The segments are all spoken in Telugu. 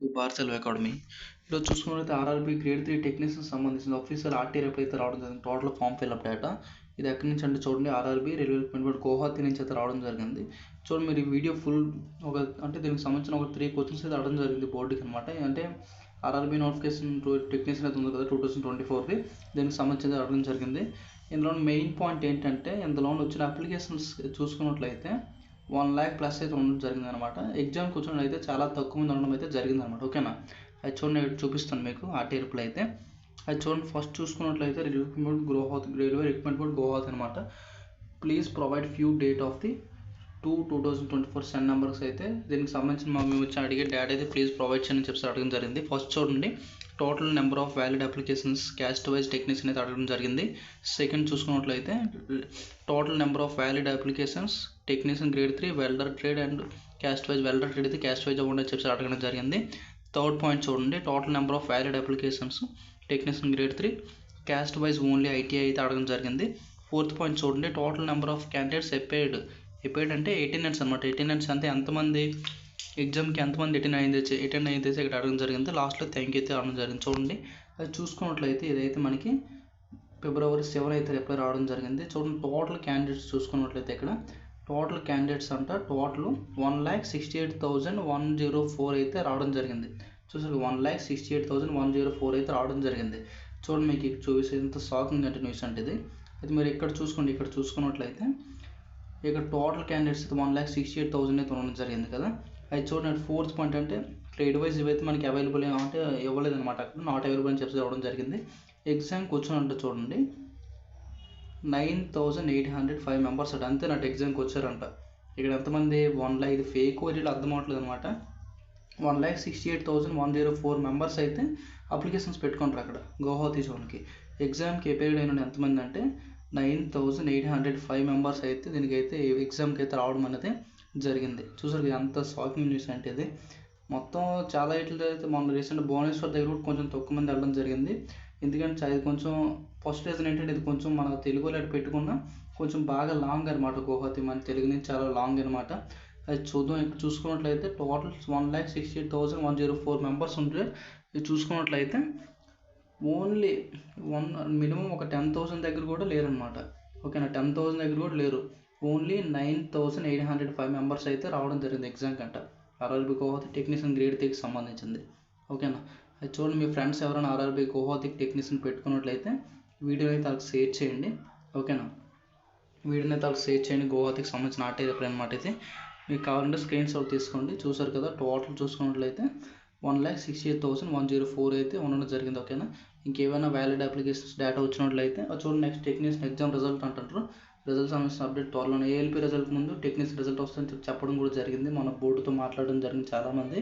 భారతెలవ్ అకాడమీ. ఈరోజు చూసుకున్నట్లయితే ఆర్ఆర్‌బీ గ్రేడ్ 3 టెక్నీషియన్‌కి సంబంధించిన ఆఫీసర్ ఆర్‌టీ ఎప్పుడైతే రావడం జరిగింది. Total form fill up data. ఇది ఎక్కడి నుంచి అంటే చూడండి, RRB railway recruitment board Guwahati నుంచి అయితే రావడం జరిగింది. చూడండి మీరు ఈ వీడియో ఫుల్ అంటే దీనికి సంబంధించిన ఒక 3 క్వశ్చన్స్ అయితే అడగడం జరిగింది బోర్డుకి అనమాట. అంటే ఆర్ఆర్‌బీ నోటిఫికేషన్ టెక్నీషియన్ అయితే ఉంది కదా 2024ది, దీనికి సంబంధించి అడగడం జరిగింది. ఇందులో మెయిన్ పాయింట్ ఏంటంటే, ఇందులో వచ్చిన అప్లికేషన్స్ చూసుకున్నట్లయితే 1,00,000 ప్లస్ అయితే ఉండడం జరిగిందనమాట. ఎగ్జామ్కి వచ్చినట్లయితే చాలా తక్కువ మంది ఉండడం అయితే జరిగిందనమాట. ఓకేనా, అది చూడండి, ఇక్కడ చూపిస్తాను మీకు ఆర్టీ రిప్లై అయితే. అది చూడండి, ఫస్ట్ చూసుకున్నట్లయితే రైల్వే రిక్రూట్మెంట్ బోర్డ్ గౌహతి అనమాట. Please provide few date of the 2024 CEN numbers అయితే దీనికి సంబంధించిన మేము వచ్చి అడిగే డేటా అయితే ప్లీజ్ ప్రొవైడ్ చేయని చెప్పి అడగడం జరిగింది. ఫస్ట్ చూడండి, total number of valid applications caste wise technician అయితే అడగడం జరిగింది. సెకండ్ చూసుకున్నట్లయితే total number of valid applications technician grade 3 welder trade and caste wise welder trade అయితే క్యాస్ట్ వైజ్ ఉండని చెప్పి అడగడం జరిగింది. థర్డ్ పాయింట్ చూడండి, total number of valid applications technician grade 3 caste wise only ITI అయితే అడగడం జరిగింది. ఫోర్త్ పాయింట్ చూడండి, టోటల్ నెంబర్ ఆఫ్ క్యాండిడేట్స్ అపైర్డ్ అంటే అటెండెన్స్ అనమాట. అటెండెన్స్ అంటే ఎంతమంది ఎగ్జామ్కి ఎంతమంది అటెండ్ అయింది ఇక్కడ అడగడం జరిగింది. లాస్ట్లో థ్యాంక్ యూ అయితే అడగడం జరిగింది. చూడండి, అది చూసుకున్నట్లయితే ఇదైతే మనకి February 7 అయితే రిప్లై రావడం జరిగింది. చూడండి, టోటల్ క్యాండిడేట్స్ చూసుకున్నట్లయితే ఇక్కడ టోటల్ క్యాండిడేట్స్ అంట టోటల్ 1,68,104 అయితే రావడం జరిగింది. చూసారు, 1,68,104 అయితే రావడం జరిగింది. చూడండి, మీకు చూసి ఎంత షాకింగ్ అంటే న్యూస్ అంటే ఇది. అది మీరు ఇక్కడ చూసుకోండి, ఇక్కడ చూసుకున్నట్లయితే ఇక్కడ టోటల్ క్యాండిడేట్స్ అయితే 1,68,000 అయితే ఉండడం జరిగింది కదా. అది చూడండి, ఫోర్త్ పాయింట్ అంటే ట్రేడ్ వైజ్ ఇవైతే మనకి అవైలబుల్ అంటే ఇవ్వలేదు అనమాట. అక్కడ నాట్ అవైలబుల్ అని చెప్పి ఇవ్వడం జరిగింది. ఎగ్జామ్కి వచ్చానంటే చూడండి 9,805 మెంబర్స్ అట, అంతే నాటి ఎగ్జామ్కి వచ్చారంట. ఇక్కడ ఎంతమంది ఇది ఫేక్ ఓటీలు అర్థం అవట్లేదు అనమాట. 1,68,104 మెంబర్స్ అయితే అప్లికేషన్స్ పెట్టుకుంటారు అక్కడ గౌహతి జోన్కి. ఎగ్జామ్కి అపేర్డ్ అయిన ఎంతమంది అంటే 9,805 మెంబర్స్ అయితే దీనికైతే ఎగ్జామ్కి అయితే రావడం అనేది జరిగింది. చూసారు ఎంత షాకింగ్ న్యూస్ అంటే ఇది. మొత్తం చాలా ఇట్లా అయితే మొన్న రీసెంట్ భువనేశ్వర్ దగ్గర కూడా కొంచెం తక్కువ మంది వెళ్ళడం జరిగింది. ఎందుకంటే అది కొంచెం ఫస్ట్ రీజన్ ఏంటంటే ఇది కొంచెం మన తెలుగులో అటు పెట్టుకున్న కొంచెం బాగా లాంగ్ అనమాట. గౌహతి మన తెలుగు నుంచి చాలా లాంగ్ అనమాట. అది చూద్దాం. ఇక్కడ చూసుకున్నట్లయితే టోటల్ 1,68,104 మెంబర్స్ ఉంటే ఇది చూసుకున్నట్లయితే ఓన్లీ మినిమం ఒక 10,000 దగ్గర కూడా లేరనమాట. ఓకేనా, 10,000 దగ్గర కూడా లేరు. ఓన్లీ 9,805 మెంబర్స్ అయితే రావడం జరిగింది ఎగ్జామ్ కంట. ఆర్ఆర్‌బీ గౌహతి టెక్నీషియన్ గ్రేడ్ 3కి సంబంధించింది. ఓకేనా, అది చూడండి, మీ ఫ్రెండ్స్ ఎవరైనా ఆర్ఆర్‌బీ గౌహతి టెక్నీషియన్ పెట్టుకున్నట్లయితే వీడియో అయితే వాళ్ళకి షేర్ చేయండి. ఓకేనా, వీడియోని అయితే వాళ్ళకి షేర్ చేయండి. గౌహతికి సంబంధించిన ఆర్టీ రిప్లై అనమాట ఇది. మీకు కావాలంటే స్క్రీన్ షాట్ తీసుకోండి. చూసారు కదా, టోటల్ చూసుకున్నట్లయితే 1,68,104 అయితే ఉండడం జరిగింది. ఓకేనా, ఇంకేమైనా వ్యాలిడ్ అప్లికేషన్స్ డేటా వచ్చినట్లయితే చూడండి. నెక్స్ట్ టెక్నీషియన్ ఎగ్జామ్ రిజల్ట్ అంటారు. రిజల్ట్ సంబంధించిన అప్డేట్ త్వరలోనే ఏఎల్పీ రిజల్ట్ ముందు టెక్నీషియన్ రిజల్ట్ వస్తుందని చెప్పడం కూడా జరిగింది. మన బోర్డుతో మాట్లాడడం జరిగింది చాలామంది.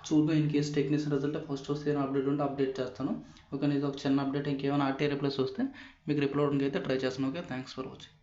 చూద్దాం, in case technician result first వస్తే ఏమైనా అప్డేట్ ఉంటే అప్డేట్ చేస్తాను. ఓకే, ఇది ఒక చిన్న అప్డేట్. ఇంకేమైనా ఆర్టీ రిప్లైస్ వస్తే మీకు రిప్లై అవడానికి అయితే ట్రై చేస్తాను. Okay, thanks for watching.